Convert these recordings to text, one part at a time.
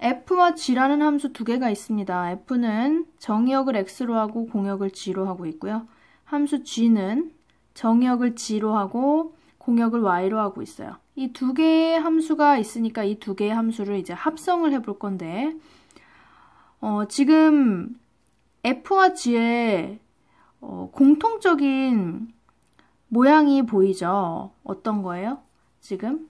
f와 g라는 함수 두 개가 있습니다. f는 정의역을 x로 하고 공역을 g로 하고 있고요. 함수 g는 정의역을 g로 하고 공역을 y로 하고 있어요. 이 두 개의 함수가 있으니까 이 두 개의 함수를 이제 합성을 해볼 건데, 지금 f와 g의 공통적인 모양이 보이죠? 어떤 거예요? 지금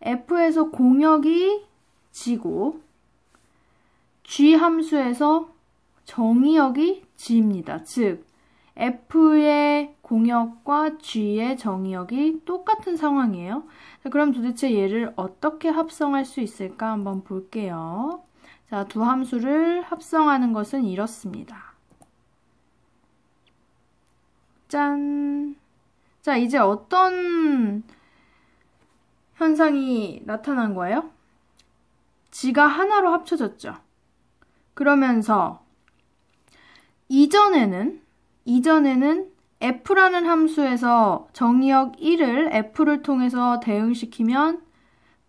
f에서 공역이 g고 g 함수에서 정의역이 g입니다. 즉 f의 공역과 g의 정의역이 똑같은 상황이에요. 자, 그럼 도대체 얘를 어떻게 합성할 수 있을까 한번 볼게요. 자, 두 함수를 합성하는 것은 이렇습니다. 짠! 자, 이제 어떤 현상이 나타난 거예요? g가 하나로 합쳐졌죠. 그러면서 이전에는 f라는 함수에서 정의역 1을 f를 통해서 대응시키면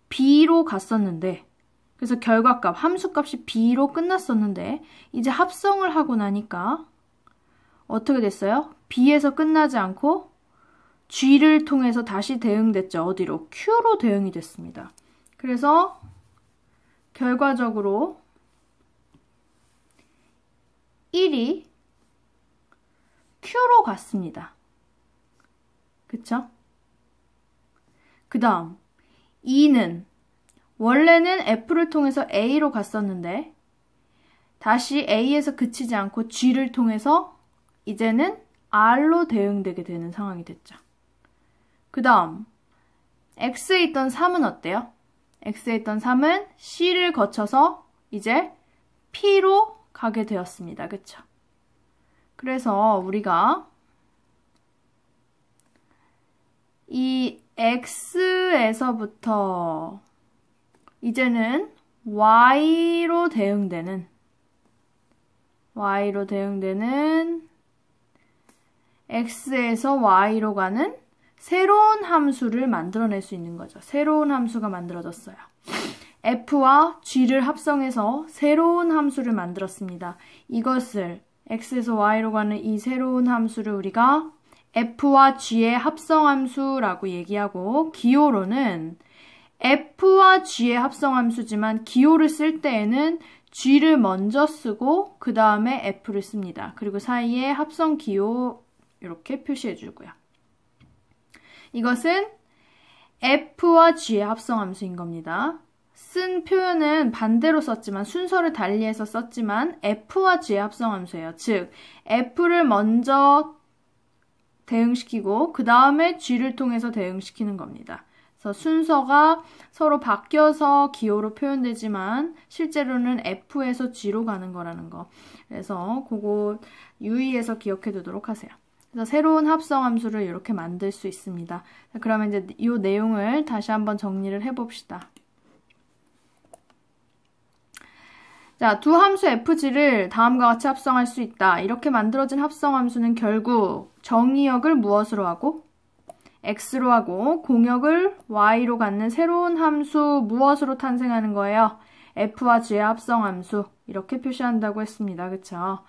b로 갔었는데, 그래서 결과값, 함수값이 b로 끝났었는데, 이제 합성을 하고 나니까 어떻게 됐어요? b에서 끝나지 않고 g를 통해서 다시 대응됐죠. 어디로? q로 대응이 됐습니다. 그래서 결과적으로 1이 q로 갔습니다. 그쵸? 그 다음 2는 원래는 f를 통해서 a로 갔었는데 다시 a에서 그치지 않고 g를 통해서 이제는 r로 대응되게 되는 상황이 됐죠. 그 다음 x에 있던 3은 어때요? x에 있던 3은 c를 거쳐서 이제 p로 가게 되었습니다. 그쵸? 그래서 우리가 이 x에서부터 이제는 y로 대응되는 x에서 y로 가는 새로운 함수를 만들어낼 수 있는 거죠. 새로운 함수가 만들어졌어요. f와 g를 합성해서 새로운 함수를 만들었습니다. 이것을 x에서 y로 가는 이 새로운 함수를 우리가 f와 g의 합성함수라고 얘기하고, 기호로는 f와 g의 합성함수지만 기호를 쓸 때에는 g를 먼저 쓰고 그 다음에 f를 씁니다. 그리고 사이에 합성 기호 이렇게 표시해 주고요. 이것은 f와 g의 합성함수인 겁니다. 쓴 표현은 반대로 썼지만, 순서를 달리해서 썼지만 f와 g의 합성함수예요. 즉 f를 먼저 대응시키고 그 다음에 g를 통해서 대응시키는 겁니다. 그래서 순서가 서로 바뀌어서 기호로 표현되지만 실제로는 f에서 g로 가는 거라는 거. 그래서 그거 유의해서 기억해 두도록 하세요. 그래서 새로운 합성함수를 이렇게 만들 수 있습니다. 그러면 이제 이 내용을 다시 한번 정리를 해봅시다. 자, 두 함수 fg를 다음과 같이 합성할 수 있다. 이렇게 만들어진 합성함수는 결국 정의역을 무엇으로 하고? x로 하고 공역을 y로 갖는 새로운 함수 무엇으로 탄생하는 거예요? f와 g의 합성함수. 이렇게 표시한다고 했습니다. 그쵸?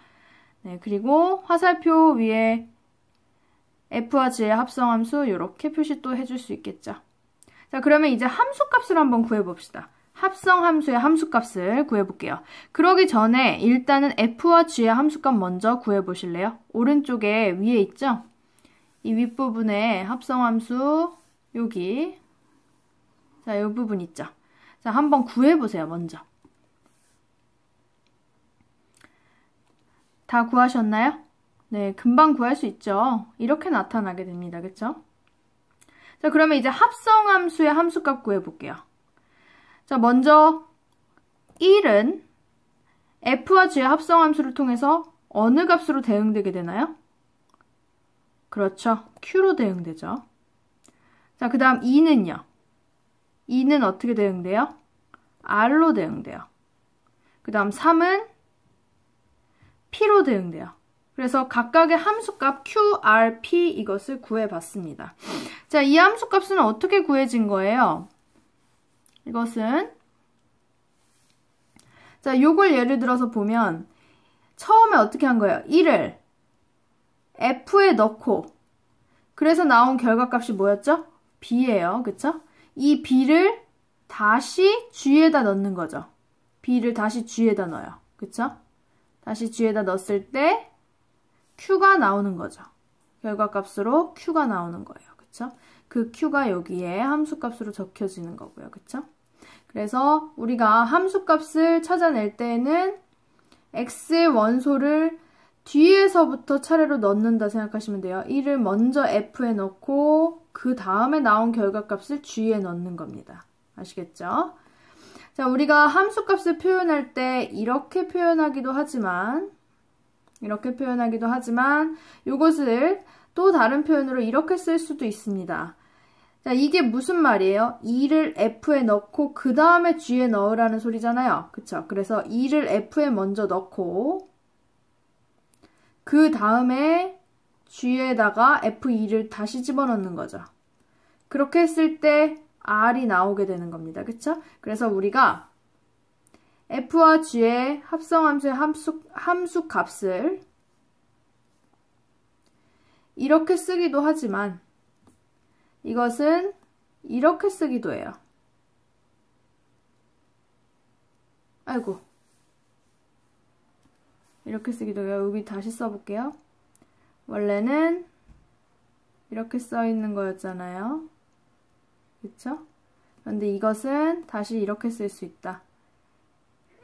네, 그리고 화살표 위에 f와 g의 합성함수 이렇게 표시 또 해줄 수 있겠죠. 자, 그러면 이제 함수값을 한번 구해봅시다. 합성함수의 함수값을 구해볼게요. 그러기 전에 일단은 f와 g의 함수값 먼저 구해보실래요? 오른쪽에 위에 있죠? 이 윗부분에 합성함수 여기, 자, 이 부분 있죠? 자, 한번 구해보세요. 먼저. 다 구하셨나요? 네, 금방 구할 수 있죠. 이렇게 나타나게 됩니다. 그쵸? 자, 그러면 이제 합성함수의 함수값 구해볼게요. 자, 먼저 1은 f와 g의 합성함수를 통해서 어느 값으로 대응되게 되나요? 그렇죠. q로 대응되죠. 자, 그 다음 2는요. 2는 어떻게 대응돼요? r로 대응돼요. 그 다음 3은 p로 대응돼요. 그래서 각각의 함수값 q, r, p 이것을 구해봤습니다. 자, 이 함수값은 어떻게 구해진 거예요? 이것은 자, 요걸 예를 들어서 보면 처음에 어떻게 한 거예요? 1을 f에 넣고 그래서 나온 결과값이 뭐였죠? b예요. 그쵸? 이 b를 다시 g에다 넣는 거죠. b를 다시 g에다 넣어요. 그쵸? 다시 g에다 넣었을 때 q가 나오는 거죠. 결과값으로 q가 나오는 거예요. 그쵸? 그 q가 여기에 함수값으로 적혀지는 거고요. 그쵸? 그래서 우리가 함수값을 찾아낼 때에는 x의 원소를 뒤에서부터 차례로 넣는다 생각하시면 돼요. 1을 먼저 f에 넣고 그 다음에 나온 결과값을 g에 넣는 겁니다. 아시겠죠? 자, 우리가 함수값을 표현할 때 이렇게 표현하기도 하지만 이것을 또 다른 표현으로 이렇게 쓸 수도 있습니다. 자, 이게 무슨 말이에요? 2를 f에 넣고 그 다음에 g에 넣으라는 소리잖아요. 그쵸? 그래서 2를 f에 먼저 넣고 그 다음에 g에다가 f2를 다시 집어넣는 거죠. 그렇게 했을 때 r이 나오게 되는 겁니다. 그쵸? 그래서 우리가 f와 g의 합성함수의 함수 값을 이렇게 쓰기도 하지만 이것은 이렇게 쓰기도 해요. 아이고. 이렇게 쓰기도 해요. 여기 다시 써볼게요. 원래는 이렇게 써 있는 거였잖아요. 그쵸? 그런데 이것은 다시 이렇게 쓸 수 있다.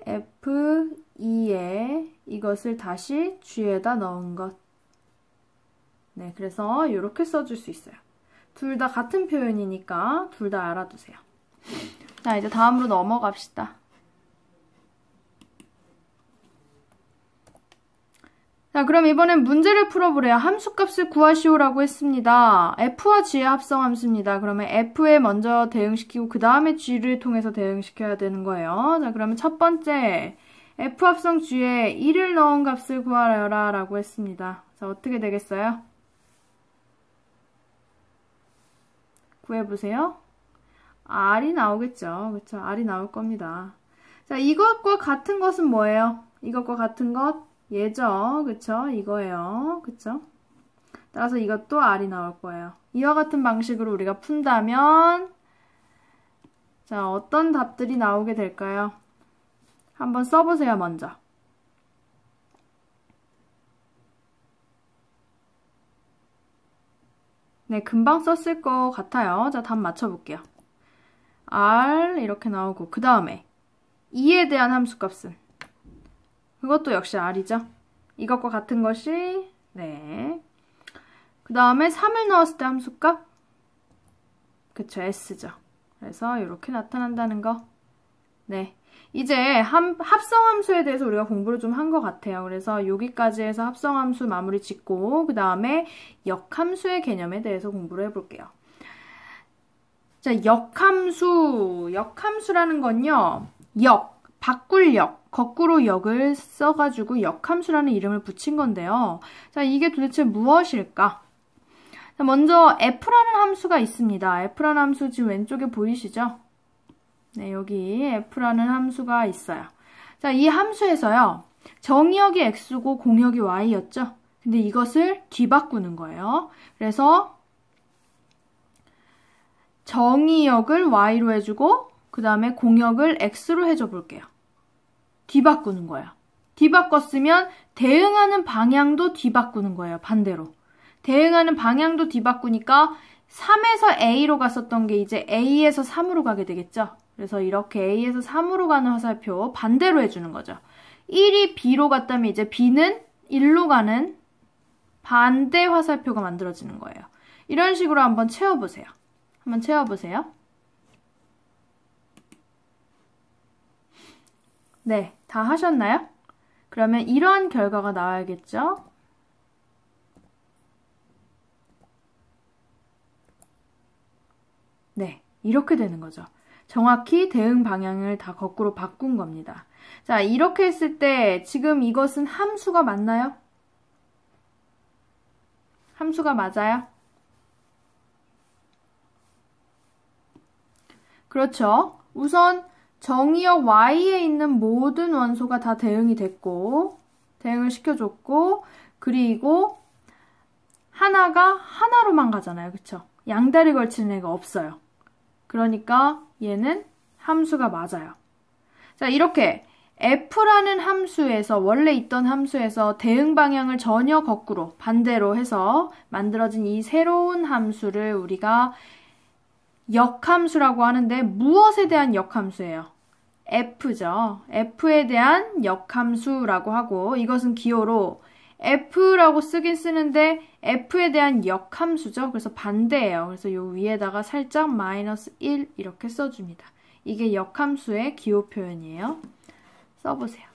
F2에 이것을 다시 G에다 넣은 것. 네, 그래서 이렇게 써줄 수 있어요. 둘 다 같은 표현이니까 둘 다 알아두세요. 자, 이제 다음으로 넘어갑시다. 자, 그럼 이번엔 문제를 풀어보래요. 함수값을 구하시오라고 했습니다. f와 g의 합성함수입니다. 그러면 f에 먼저 대응시키고 그 다음에 g를 통해서 대응시켜야 되는 거예요. 자, 그러면 첫 번째 f 합성 g에 1을 넣은 값을 구하라 라고 했습니다. 자, 어떻게 되겠어요? 구해보세요. r이 나오겠죠. 그쵸? r이 나올 겁니다. 자, 이것과 같은 것은 뭐예요? 이것과 같은 것? 얘죠. 그쵸? 이거예요. 그쵸? 따라서 이것도 r이 나올 거예요. 이와 같은 방식으로 우리가 푼다면 자, 어떤 답들이 나오게 될까요? 한번 써보세요, 먼저. 네, 금방 썼을 것 같아요. 자, 답 맞춰볼게요. r 이렇게 나오고 그 다음에 2에 대한 함수값은 그것도 역시 r이죠. 이것과 같은 것이 네. 그 다음에 3을 넣었을 때 함수값 그쵸, s죠. 그래서 이렇게 나타난다는 거. 네. 이제 합성함수에 대해서 우리가 공부를 좀 한 것 같아요. 그래서 여기까지 해서 합성함수 마무리 짓고 그 다음에 역함수의 개념에 대해서 공부를 해볼게요. 자, 역함수라는 건요. 바꿀 역, 거꾸로 역을 써가지고 역함수라는 이름을 붙인 건데요. 자, 이게 도대체 무엇일까? 자, 먼저 f라는 함수가 있습니다. f라는 함수 지금 왼쪽에 보이시죠? 네, 여기 f라는 함수가 있어요. 자, 이 함수에서요. 정의역이 x고 공역이 y였죠? 근데 이것을 뒤바꾸는 거예요. 그래서 정의역을 y로 해주고 그 다음에 공역을 x로 해줘 볼게요. 뒤바꾸는 거예요. 뒤바꿨으면 대응하는 방향도 뒤바꾸는 거예요. 반대로. 대응하는 방향도 뒤바꾸니까 3에서 A로 갔었던 게 이제 A에서 3으로 가게 되겠죠. 그래서 이렇게 A에서 3으로 가는 화살표 반대로 해주는 거죠. 1이 B로 갔다면 이제 B는 1로 가는 반대 화살표가 만들어지는 거예요. 이런 식으로 한번 채워보세요. 한번 채워보세요. 네, 다 하셨나요? 그러면 이러한 결과가 나와야겠죠? 네, 이렇게 되는 거죠. 정확히 대응 방향을 다 거꾸로 바꾼 겁니다. 자, 이렇게 했을 때 지금 이것은 함수가 맞나요? 함수가 맞아요? 그렇죠. 우선 정의역 y에 있는 모든 원소가 다 대응이 됐고, 대응을 시켜줬고, 그리고 하나가 하나로만 가잖아요. 그쵸? 양다리 걸치는 애가 없어요. 그러니까 얘는 함수가 맞아요. 자, 이렇게 f라는 함수에서, 원래 있던 함수에서 대응 방향을 전혀 거꾸로, 반대로 해서 만들어진 이 새로운 함수를 우리가 역함수라고 하는데, 무엇에 대한 역함수예요? f죠. f에 대한 역함수라고 하고, 이것은 기호로 f라고 쓰긴 쓰는데 f에 대한 역함수죠. 그래서 반대예요. 그래서 요 위에다가 살짝 -1 이렇게 써줍니다. 이게 역함수의 기호 표현이에요. 써보세요.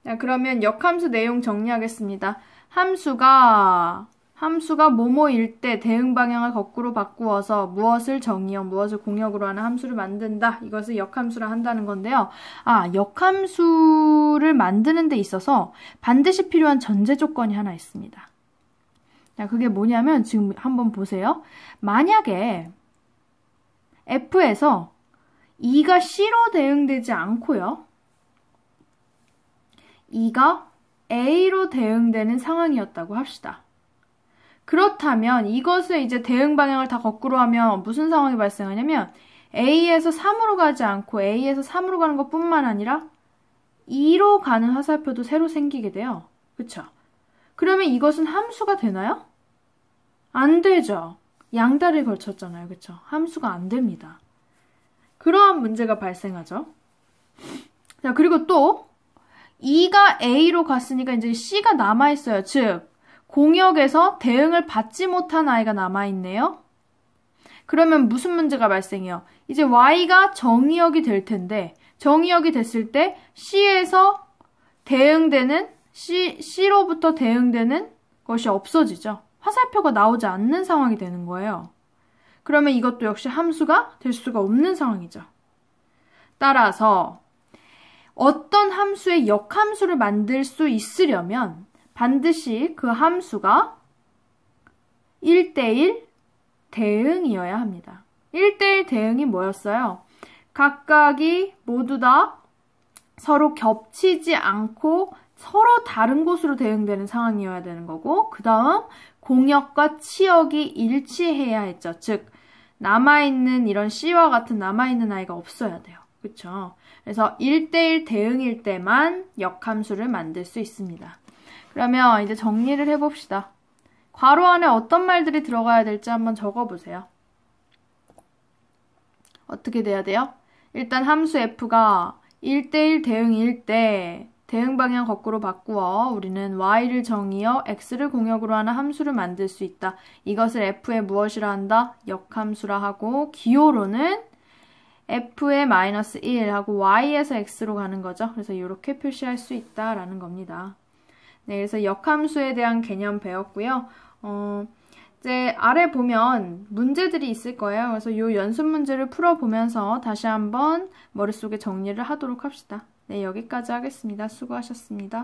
자, 그러면 역함수 내용 정리하겠습니다. 함수가 뭐뭐일 때 대응 방향을 거꾸로 바꾸어서 무엇을 정의역, 무엇을 공역으로 하는 함수를 만든다. 이것을 역함수라 한다는 건데요. 역함수를 만드는 데 있어서 반드시 필요한 전제 조건이 하나 있습니다. 자, 그게 뭐냐면 지금 한번 보세요. 만약에 F에서 2가 C로 대응되지 않고요. 2가 A로 대응되는 상황이었다고 합시다. 그렇다면 이것을 이제 대응 방향을 다 거꾸로 하면 무슨 상황이 발생하냐면 A에서 3으로 가지 않고 A에서 3으로 가는 것뿐만 아니라 2로 가는 화살표도 새로 생기게 돼요. 그쵸? 그러면 이것은 함수가 되나요? 안 되죠. 양다리를 걸쳤잖아요. 그쵸? 함수가 안 됩니다. 그러한 문제가 발생하죠. 자, 그리고 또 2가 A로 갔으니까 이제 C가 남아있어요. 즉 공역에서 대응을 받지 못한 아이가 남아있네요. 그러면 무슨 문제가 발생해요? 이제 y가 정의역이 될 텐데 정의역이 됐을 때 C에서 대응되는 C로부터 대응되는 것이 없어지죠. 화살표가 나오지 않는 상황이 되는 거예요. 그러면 이것도 역시 함수가 될 수가 없는 상황이죠. 따라서 어떤 함수의 역함수를 만들 수 있으려면 반드시 그 함수가 1대1 대응이어야 합니다. 1대1 대응이 뭐였어요? 각각이 모두 다 서로 겹치지 않고 서로 다른 곳으로 대응되는 상황이어야 되는 거고, 그 다음 공역과 치역이 일치해야 했죠. 즉 남아있는 이런 C와 같은 남아있는 아이가 없어야 돼요. 그쵸? 그래서 1대1 대응일 때만 역함수를 만들 수 있습니다. 그러면 이제 정리를 해봅시다. 괄호 안에 어떤 말들이 들어가야 될지 한번 적어보세요. 어떻게 돼야 돼요? 일단 함수 f가 1대1 대응일 때 대응 방향 거꾸로 바꾸어 우리는 y를 정의어 x를 공역으로 하는 함수를 만들 수 있다. 이것을 f의 무엇이라 한다? 역함수라 하고, 기호로는 f의 -1 하고 y에서 x로 가는 거죠. 그래서 이렇게 표시할 수 있다라는 겁니다. 네, 그래서 역함수에 대한 개념 배웠고요. 이제 아래 보면 문제들이 있을 거예요. 그래서 이 연습 문제를 풀어보면서 다시 한번 머릿속에 정리를 하도록 합시다. 네, 여기까지 하겠습니다. 수고하셨습니다.